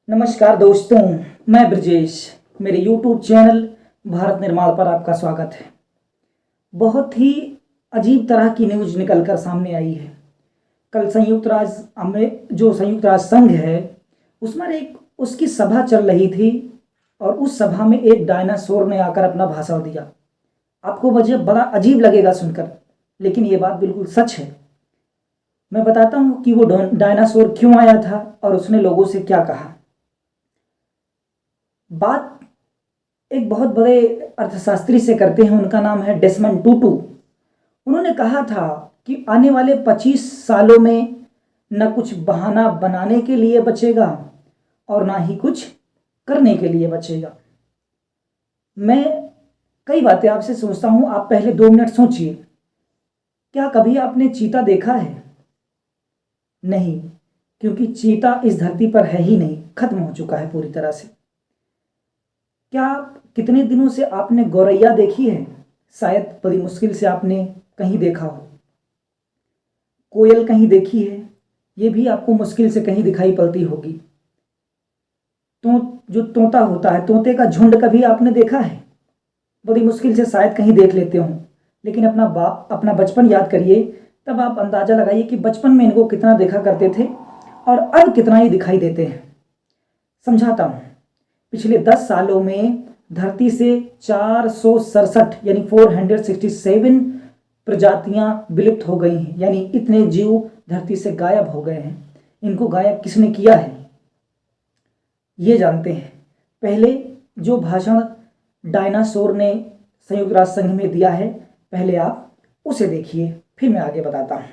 नमस्कार दोस्तों, मैं ब्रजेश। मेरे YouTube चैनल भारत निर्माण पर आपका स्वागत है। बहुत ही अजीब तरह की न्यूज़ निकलकर सामने आई है। कल संयुक्त राष्ट्र संघ है उसमें एक उसकी सभा चल रही थी और उस सभा में एक डायनासोर ने आकर अपना भाषण दिया। आपको वजह बड़ा अजीब लगेगा सुनकर, लेकिन ये बात बिल्कुल सच है। मैं बताता हूँ कि वो डायनासोर क्यों आया था और उसने लोगों से क्या कहा। बात एक बहुत बड़े अर्थशास्त्री से करते हैं, उनका नाम है डेसमंड टूटू। उन्होंने कहा था कि आने वाले 25 सालों में न कुछ बहाना बनाने के लिए बचेगा और ना ही कुछ करने के लिए बचेगा। मैं कई बातें आपसे सोचता हूं, आप पहले 2 मिनट सोचिए। क्या कभी आपने चीता देखा है? नहीं, क्योंकि चीता इस धरती पर है ही नहीं, खत्म हो चुका है पूरी तरह से। क्या कितने दिनों से आपने गौरैया देखी है? शायद बड़ी मुश्किल से आपने कहीं देखा हो। कोयल कहीं देखी है? ये भी आपको मुश्किल से कहीं दिखाई पड़ती होगी। तो जो तोता होता है, तोते का झुंड कभी आपने देखा है? बड़ी मुश्किल से शायद कहीं देख लेते हो। लेकिन अपना बचपन याद करिए, तब आप अंदाजा लगाइए कि बचपन में इनको कितना देखा करते थे और अब कितना ही दिखाई देते हैं। समझाता हूँ। पिछले 10 सालों में धरती से 467 यानी 467 प्रजातियां विलुप्त हो गई हैं, यानी इतने जीव धरती से गायब हो गए हैं। इनको गायब किसने किया है ये जानते हैं? पहले जो भाषण डायनासोर ने संयुक्त राष्ट्र संघ में दिया है, पहले आप उसे देखिए, फिर मैं आगे बताता हूँ।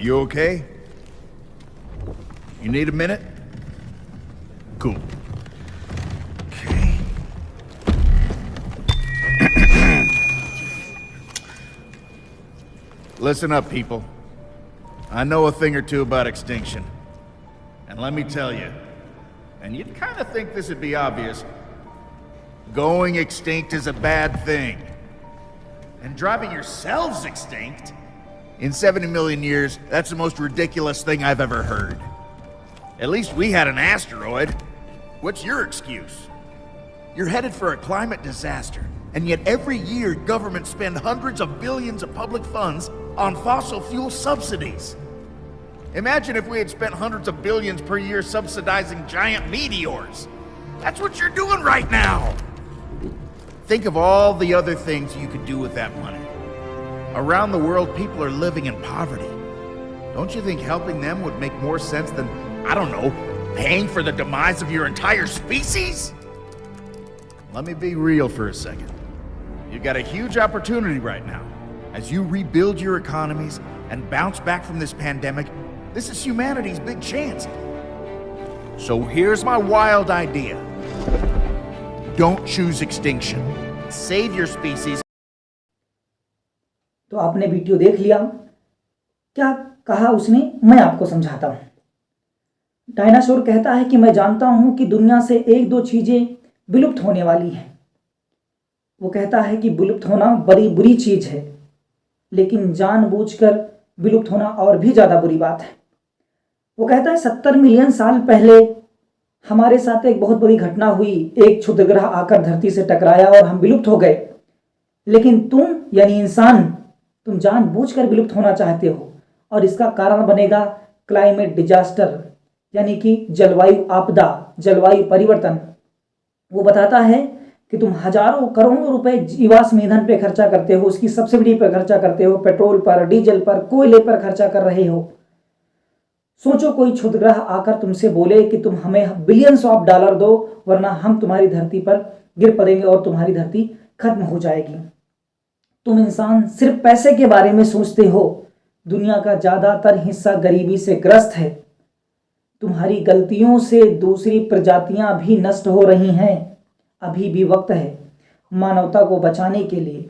You okay? You need a minute? Cool. Okay. Listen up, people. I know a thing or two about extinction. And let me tell you, and you'd kind of think this would be obvious, going extinct is a bad thing. And driving yourselves extinct? In 70 million years, that's the most ridiculous thing I've ever heard. At least we had an asteroid. What's your excuse? You're headed for a climate disaster, and yet every year governments spend hundreds of billions of public funds on fossil fuel subsidies. Imagine if we had spent hundreds of billions per year subsidizing giant meteors. That's what you're doing right now. Think of all the other things you could do with that money. Around the world, people are living in poverty. Don't you think helping them would make more sense than, I don't know, paying for the demise of your entire species? Let me be real for a second. You've got a huge opportunity right now. As you rebuild your economies and bounce back from this pandemic, this is humanity's big chance. So here's my wild idea. Don't choose extinction. Save your species. तो आपने video देख लिया। क्या कहा उसने, मैं आपको समझाता हूँ। डायनासोर कहता है कि मैं जानता हूँ कि दुनिया से 1-2 चीज़ें विलुप्त होने वाली हैं। वो कहता है कि विलुप्त होना बड़ी बुरी चीज़ है, लेकिन जानबूझकर विलुप्त होना और भी ज़्यादा बुरी बात है। वो कहता है 70 मिलियन साल पहले हमारे साथ एक बहुत बड़ी घटना हुई। एक क्षुद्रग्रह आकर धरती से टकराया और हम विलुप्त हो गए। लेकिन तुम यानी इंसान, तुम जानबूझकर विलुप्त होना चाहते हो और इसका कारण बनेगा क्लाइमेट डिजास्टर, यानी कि जलवायु आपदा, जलवायु परिवर्तन। वो बताता है कि तुम हजारों करोड़ों रुपए जीवाश्म ईंधन पे खर्चा करते हो, उसकी सब्सिडी पर खर्चा करते हो, पेट्रोल पर, डीजल पर, कोयले पर खर्चा कर रहे हो। सोचो कोई क्षुद्रग्रह आकर तुमसे बोले कि तुम हमें बिलियंस ऑफ डॉलर दो वरना हम तुम्हारी धरती पर गिर पड़ेंगे और तुम्हारी धरती खत्म हो जाएगी। तुम इंसान सिर्फ पैसे के बारे में सोचते हो। दुनिया का ज्यादातर हिस्सा गरीबी से ग्रस्त है। तुम्हारी गलतियों से दूसरी प्रजातियां भी नष्ट हो रही हैं। अभी भी वक्त है मानवता को बचाने के लिए।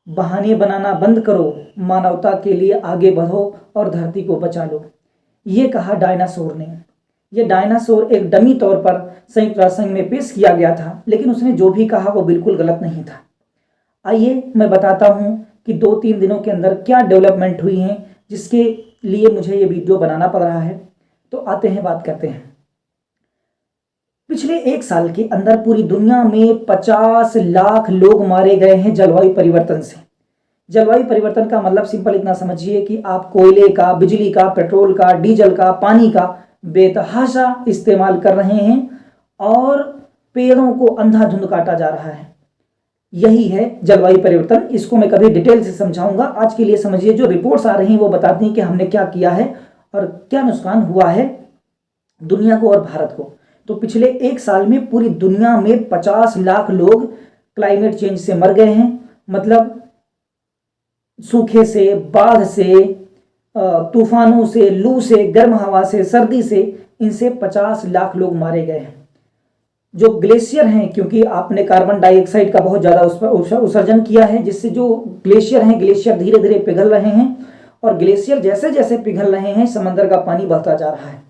बहाने बनाना बंद करो, मानवता के लिए आगे बढ़ो और धरती को बचा लो। ये कहा डायनासोर ने। यह डायनासोर एक डमी तौर पर संयुक्त राष्ट्र संघ में पेश किया गया था, लेकिन उसने जो भी कहा वो बिल्कुल गलत नहीं था। आइए मैं बताता हूं कि 2-3 दिनों के अंदर क्या डेवलपमेंट हुई है जिसके लिए मुझे ये वीडियो बनाना पड़ रहा है। तो आते हैं, बात करते हैं। पिछले 1 साल के अंदर पूरी दुनिया में 50 लाख लोग मारे गए हैं जलवायु परिवर्तन से। जलवायु परिवर्तन का मतलब सिंपल इतना समझिए कि आप कोयले का, बिजली का, पेट्रोल का, डीजल का, पानी का बेतहाशा इस्तेमाल कर रहे हैं और पेड़ों को अंधाधुंध काटा जा रहा है। यही है जलवायु परिवर्तन। इसको मैं कभी डिटेल से समझाऊंगा। आज के लिए समझिए, जो रिपोर्ट्स आ रही हैं वो बताती हैं कि हमने क्या किया है और क्या नुकसान हुआ है दुनिया को और भारत को। तो पिछले 1 साल में पूरी दुनिया में 50 लाख लोग क्लाइमेट चेंज से मर गए हैं। मतलब सूखे से, बाढ़ से, तूफानों से, लू से, गर्म हवा से, सर्दी से, इनसे 50 लाख लोग मारे गए हैं। जो ग्लेशियर हैं, क्योंकि आपने कार्बन डाइऑक्साइड का बहुत ज़्यादा उस पर उत्सर्जन किया है, जिससे जो ग्लेशियर हैं, ग्लेशियर धीरे धीरे पिघल रहे हैं और ग्लेशियर जैसे जैसे पिघल रहे हैं समंदर का पानी बढ़ता जा रहा है।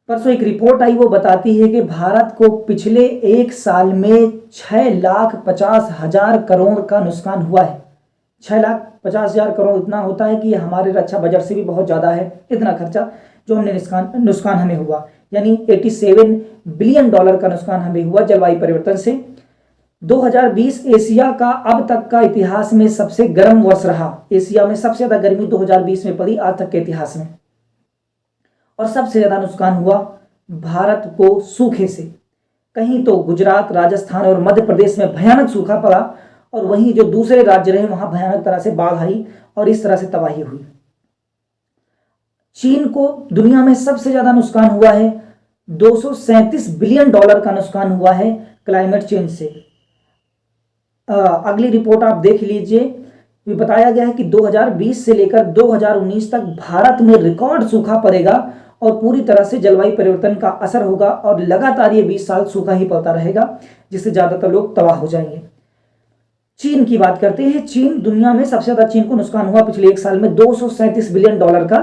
परसों एक रिपोर्ट आई, वो बताती है कि भारत को पिछले 1 साल में 6,50,000 करोड़ का नुकसान हुआ है। 6,50,000 करोड़ इतना होता है कि हमारे रक्षा बजट से भी बहुत ज़्यादा है। इतना खर्चा जो हमने नुकसान हमें हुआ, यानी 87 बिलियन डॉलर का नुकसान हमें हुआ जलवायु परिवर्तन से। 2020 एशिया का अब तक का इतिहास में सबसे गर्म वर्ष रहा। एशिया में सबसे ज्यादा गर्मी 2020 में पड़ी आज तक के इतिहास में। और सबसे ज्यादा नुकसान हुआ भारत को सूखे से। कहीं तो गुजरात, राजस्थान और मध्य प्रदेश में भयानक सूखा पड़ा और वहीं जो दूसरे राज्य रहे वहां भयानक तरह से बाढ़ आई और इस तरह से तबाही हुई। चीन को दुनिया में सबसे ज्यादा नुकसान हुआ है। 237 बिलियन डॉलर का नुकसान हुआ है क्लाइमेट चेंज से। अगली रिपोर्ट आप देख लीजिए। बताया गया है कि 2020 से लेकर 2019 तक भारत में रिकॉर्ड सूखा पड़ेगा और पूरी तरह से जलवायु परिवर्तन का असर होगा और लगातार ये 20 साल सूखा ही पड़ता रहेगा, जिससे ज्यादातर लोग तबाह हो जाएंगे। चीन की बात करते हैं। चीन दुनिया में सबसे ज्यादा चीन को नुकसान हुआ पिछले 1 साल में 237 बिलियन डॉलर का।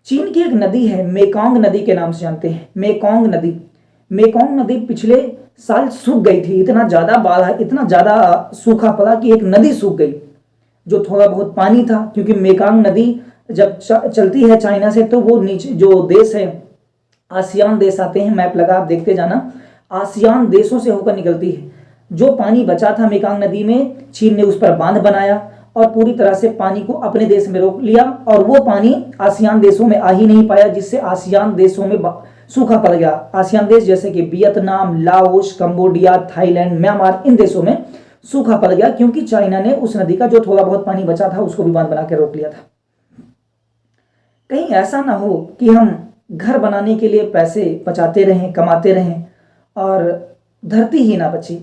चीन की एक नदी है, मेकोंग नदी के नाम से जानते हैं, मेकोंग नदी। मेकोंग नदी पिछले साल सूख गई थी। इतना ज्यादा बाढ़, इतना ज्यादा सूखा पड़ा कि एक नदी सूख गई। जो थोड़ा बहुत पानी था, क्योंकि मेकोंग नदी जब चलती है चाइना से तो वो नीचे जो देश है, आसियान देश आते हैं, मैप लगा आप देखते जाना, आसियान देशों से होकर निकलती है। जो पानी बचा था मेकोंग नदी में, चीन ने उस पर बांध बनाया और पूरी तरह से पानी को अपने देश में रोक लिया और वो पानी आसियान देशों में आ ही नहीं पाया, जिससे आसियान देशों में सूखा पड़ गया। आसियान देश जैसे कि Vietnam, Laos, Cambodia, Thailand, Myanmar, इन देशों में सूखा पड़ गया क्योंकि चाइना ने उस नदी का जो थोड़ा बहुत पानी बचा था उसको भी बांध बना के रोक लिया था। कहीं ऐसा ना हो कि हम घर बनाने के लिए पैसे बचाते रहें, कमाते रहें और धरती ही ना बचे।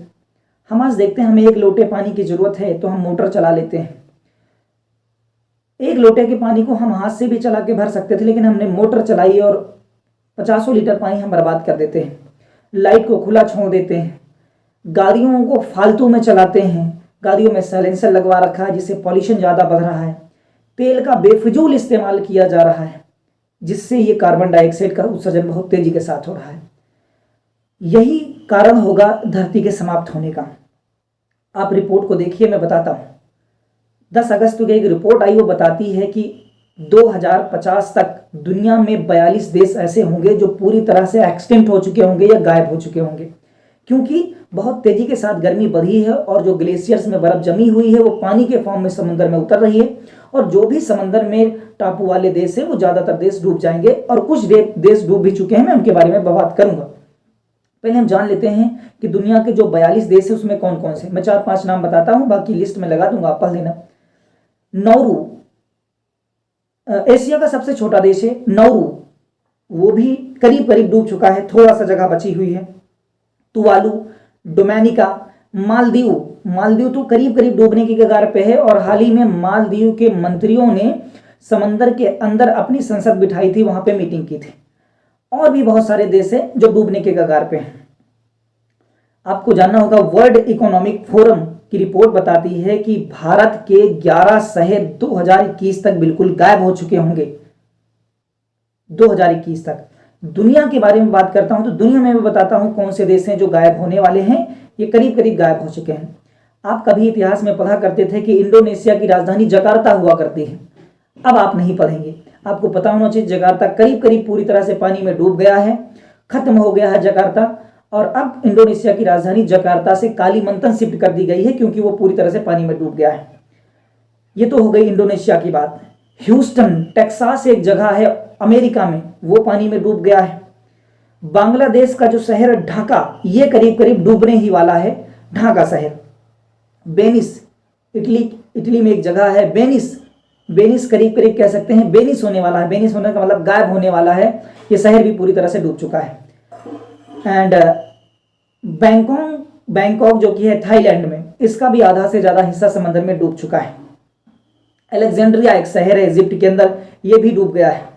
हम आज देखते हैं हमें 1 लोटे पानी की जरूरत है तो हम मोटर चला लेते हैं। 1 लोटे के पानी को हम हाथ से भी चला के भर सकते थे, लेकिन हमने मोटर चलाई और 50 लीटर पानी हम बर्बाद कर देते हैं। लाइट को खुला छोड़ देते हैं, गाड़ियों को फालतू में चलाते हैं, गाड़ियों में साइलेंसर लगवा रखा है जिससे पॉल्यूशन ज़्यादा बढ़ रहा है, तेल का बेफिजूल इस्तेमाल किया जा रहा है जिससे ये कार्बन डाइऑक्साइड का उत्सर्जन बहुत तेजी के साथ हो रहा है। यही कारण होगा धरती के समाप्त होने का। आप रिपोर्ट को देखिए, मैं बताता हूँ। 10 अगस्त को एक रिपोर्ट आई, वो बताती है कि 2050 तक दुनिया में 42 देश ऐसे होंगे जो पूरी तरह से एक्सटिंक्ट हो चुके होंगे या गायब हो चुके होंगे, क्योंकि बहुत तेजी के साथ गर्मी बढ़ी है और जो ग्लेशियर्स में बर्फ जमी हुई है वो पानी के फॉर्म में समुद्र में उतर रही है और जो भी समंदर में टापू वाले देश है वो ज्यादातर देश डूब जाएंगे और कुछ देश डूब भी चुके हैं। मैं उनके बारे में बात करूंगा। पहले हम जान लेते हैं कि दुनिया के जो 42 देश है उसमें कौन कौन से। मैं 4-5 नाम बताता हूं, बाकी लिस्ट में लगा दूंगा, आप पढ़ लेना। नौरू, एशिया का सबसे छोटा देश है नाउरू, वो भी करीब करीब डूब चुका है, थोड़ा सा जगह बची हुई है। तुवालू, डोमिनिका, मालदीव, मालदीव तो करीब करीब डूबने की कगार पे है, और हाल ही में मालदीव के मंत्रियों ने समंदर के अंदर अपनी संसद बिठाई थी, वहां पे मीटिंग की थी। और भी बहुत सारे देश हैं जो डूबने के कगार पे हैं। आपको जानना होगा, वर्ल्ड इकोनॉमिक फोरम की रिपोर्ट बताती है कि भारत के 11 शहर 2021 तक बिल्कुल गायब हो चुके होंगे। 2021 तक। दुनिया के बारे में बात करता हूं तो दुनिया में मैं बताता हूं कौन से देश हैं जो गायब होने वाले हैं। ये करीब करीब गायब हो चुके हैं। आप कभी इतिहास में पढ़ा करते थे कि इंडोनेशिया की राजधानी जकार्ता हुआ करती है, अब आप नहीं पढ़ेंगे। आपको पता होना चाहिए जकार्ता करीब करीब पूरी तरह से पानी में डूब गया है, खत्म हो गया है जकार्ता, और अब इंडोनेशिया की राजधानी जकार्ता से कालीमंतन शिफ्ट कर दी गई है क्योंकि वो पूरी तरह से पानी में डूब गया है। ये तो हो गई इंडोनेशिया की बात। ह्यूस्टन, टेक्सास एक जगह है अमेरिका में, वो पानी में डूब गया है। बांग्लादेश का जो शहर ढाका, ये करीब करीब डूबने ही वाला है, ढाका शहर। बेनिस, इटली में एक जगह है बेनिस करीब करीब कह सकते हैं बेनिस होने वाला है। बेनिस होने का मतलब गायब होने वाला है। ये शहर भी पूरी तरह से डूब चुका है। एंड बैंकॉक जो कि है थाईलैंड में, इसका भी आधा से ज्यादा हिस्सा समंदर में डूब चुका है। अलेक्जेंड्रिया एक शहर है इजिप्ट के अंदर, ये भी डूब गया है।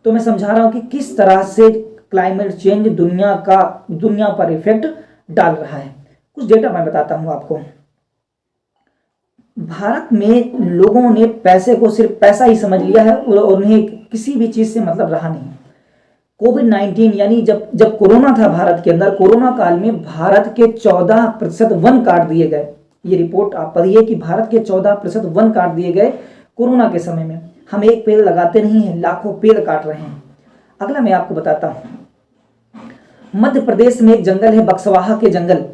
तो मैं समझा रहा हूं कि किस तरह से क्लाइमेट चेंज दुनिया पर इफेक्ट डाल रहा है। कुछ डेटा मैं बताता हूं आपको। भारत में लोगों ने पैसे को सिर्फ पैसा ही समझ लिया है और उन्हें किसी भी चीज से मतलब रहा नहीं। कोविड-19 यानी जब कोरोना था भारत के अंदर, कोरोना काल में भारत के 14% वन काट दिए गए। ये रिपोर्ट आप पढ़िए कि भारत के 14% वन काट दिए गए कोरोना के समय में। हम एक पेड़ लगाते नहीं हैं, लाखों पेड़ काट रहे हैं। अगला मैं आपको बताता हूं, मध्य प्रदेश में एक जंगल है बक्सवाहा के जंगल।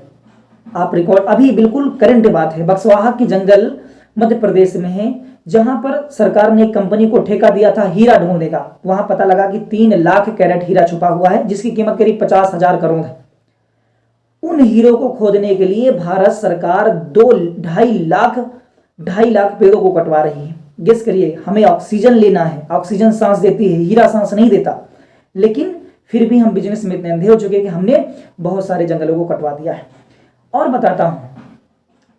आप रिकॉर्ड, अभी बिल्कुल करंट बात है, बक्सवाहा के जंगल मध्य प्रदेश में है, जहां पर सरकार ने एक कंपनी को ठेका दिया था हीरा ढूंढने का। वहां पता लगा कि 3 लाख कैरेट हीरा छुपा हुआ है, जिसकी कीमत करीब 50,000 करोड़ है। उन हीरो को खोदने के लिए भारत सरकार 2.5 लाख पेड़ों को कटवा रही है। गेस करिए, हमें ऑक्सीजन लेना है, ऑक्सीजन सांस देती है, हीरा सांस नहीं देता, लेकिन फिर भी हम बिजनेस में इतने अंधे हो चुके हैं कि हमने बहुत सारे जंगलों को कटवा दिया है। और बताता हूं,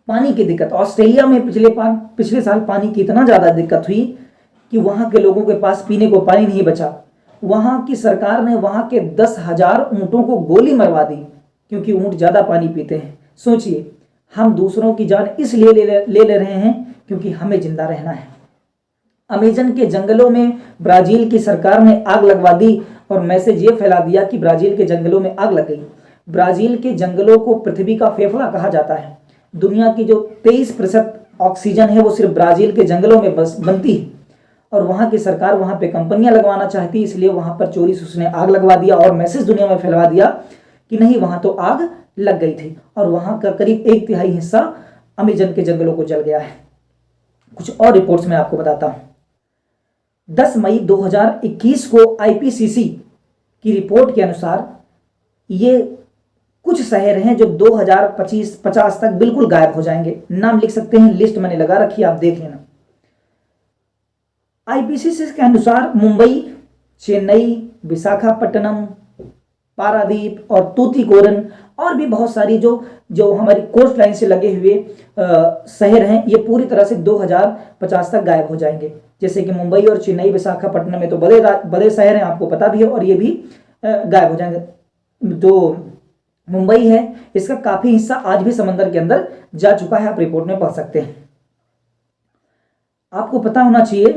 पानी की दिक्कत ऑस्ट्रेलिया में पिछले साल पानी की इतना ज्यादा दिक्कत हुई कि वहां के लोगों के पास पीने को पानी नहीं बचा। वहां की सरकार ने वहां के 10,000 ऊंटों को गोली मरवा दी क्योंकि ऊंट ज्यादा पानी पीते हैं। सोचिए, हम दूसरों की जान इसलिए ले रहे हैं क्योंकि हमें जिंदा रहना है। अमेजन के जंगलों में ब्राजील की सरकार ने आग लगवा दी और मैसेज ये फैला दिया कि ब्राजील के जंगलों में आग लग गई। ब्राजील के जंगलों को पृथ्वी का फेफड़ा कहा जाता है। दुनिया की जो 23% ऑक्सीजन है वो सिर्फ ब्राजील के जंगलों में बस बनती है, और वहां की सरकार वहां पे कंपनियां लगवाना चाहती है, इसलिए वहां पर चोरी से उसने आग लगवा दिया और मैसेज दुनिया में फैलवा दिया कि नहीं, वहां तो आग लग गई थी, और वहां का करीब 1/3 हिस्सा अमेजन के जंगलों को जल गया है। कुछ और रिपोर्ट्स में आपको बताता हूं। 10 मई 2021 को आईपीसीसी की रिपोर्ट के अनुसार ये कुछ शहर हैं जो 2050 तक बिल्कुल गायब हो जाएंगे। नाम लिख सकते हैं, लिस्ट मैंने लगा रखी है, आप देख लेना। आईपीसीसी के अनुसार मुंबई, चेन्नई, विशाखापट्टनम, पारादीप और तूतीकोरन और भी बहुत सारी जो हमारी कोस्ट लाइन से लगे हुए शहर हैं, ये पूरी तरह से 2050 तक गायब हो जाएंगे। जैसे कि मुंबई और चेन्नई, विशाखापट्टनम में तो बड़े शहर हैं, आपको पता भी है, और ये भी गायब हो जाएंगे। तो मुंबई है, इसका काफी हिस्सा आज भी समंदर के अंदर जा चुका है, आप रिपोर्ट में पढ़ सकते हैं। आपको पता होना चाहिए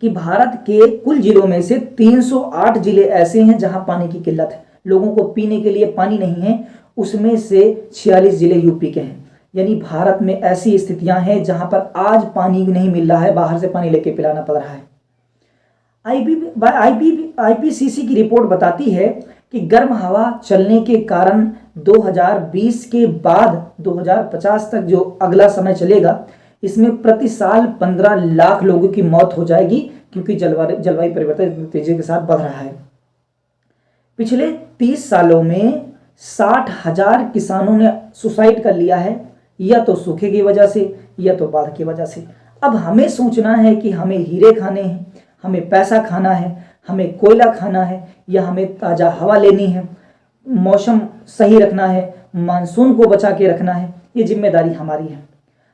कि भारत के कुल जिलों में से 308 जिले ऐसे हैं जहां पानी की किल्लत है, लोगों को पीने के लिए पानी नहीं है। उसमें से 46 जिले यूपी के हैं। यानी भारत में ऐसी स्थितियां हैं जहां पर आज पानी नहीं मिल रहा है, बाहर से पानी लेके पिलाना पड़ रहा है। आईपीसीसी की रिपोर्ट बताती है कि गर्म हवा चलने के कारण 2020 के बाद 2050 तक जो अगला समय चलेगा, इसमें प्रति साल 15 लाख लोगों की मौत हो जाएगी क्योंकि जलवायु परिवर्तन तेजी के साथ बढ़ रहा है। पिछले 30 सालों में 60,000 किसानों ने सुसाइड कर लिया है, या तो सूखे की वजह से या तो बाढ़ की वजह से। अब हमें सोचना है कि हमें हीरे खाने हैं, हमें पैसा खाना है, हमें कोयला खाना है, या हमें ताज़ा हवा लेनी है, मौसम सही रखना है, मानसून को बचा के रखना है। ये जिम्मेदारी हमारी है।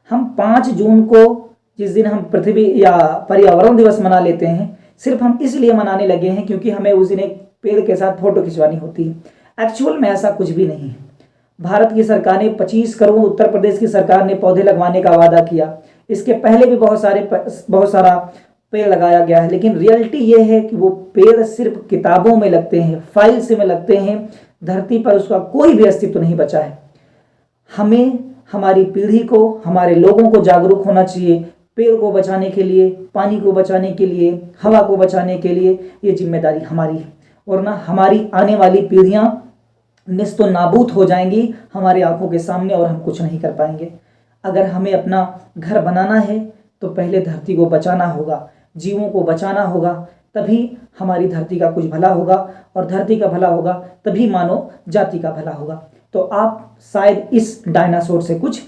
हम 5 जून को, जिस दिन हम पृथ्वी या पर्यावरण दिवस मना लेते हैं, सिर्फ हम इसलिए मनाने लगे हैं क्योंकि हमें उस दिन एक पेड़ के साथ फोटो खिंचवानी होती है। एक्चुअल में ऐसा कुछ भी नहीं है। भारत की सरकार ने 25 करोड़, उत्तर प्रदेश की सरकार ने पौधे लगवाने का वादा किया। इसके पहले भी बहुत सारा पेड़ लगाया गया है, लेकिन रियलिटी ये है कि वो पेड़ सिर्फ किताबों में लगते हैं, फाइल्स में लगते हैं, धरती पर उसका कोई भी अस्तित्व नहीं बचा है। हमें, हमारी पीढ़ी को, हमारे लोगों को जागरूक होना चाहिए। पेड़ को बचाने के लिए, पानी को बचाने के लिए, हवा को बचाने के लिए ये जिम्मेदारी हमारी है, वरना हमारी आने वाली पीढ़ियां निस्तो नाबूद हो जाएंगी हमारी आंखों के सामने और हम कुछ नहीं कर पाएंगे। अगर हमें अपना घर बनाना है तो पहले धरती को बचाना होगा, जीवों को बचाना होगा, तभी हमारी धरती का कुछ भला होगा, और धरती का भला होगा तभी मानव जाति का भला होगा। तो आप शायद इस डायनासोर से कुछ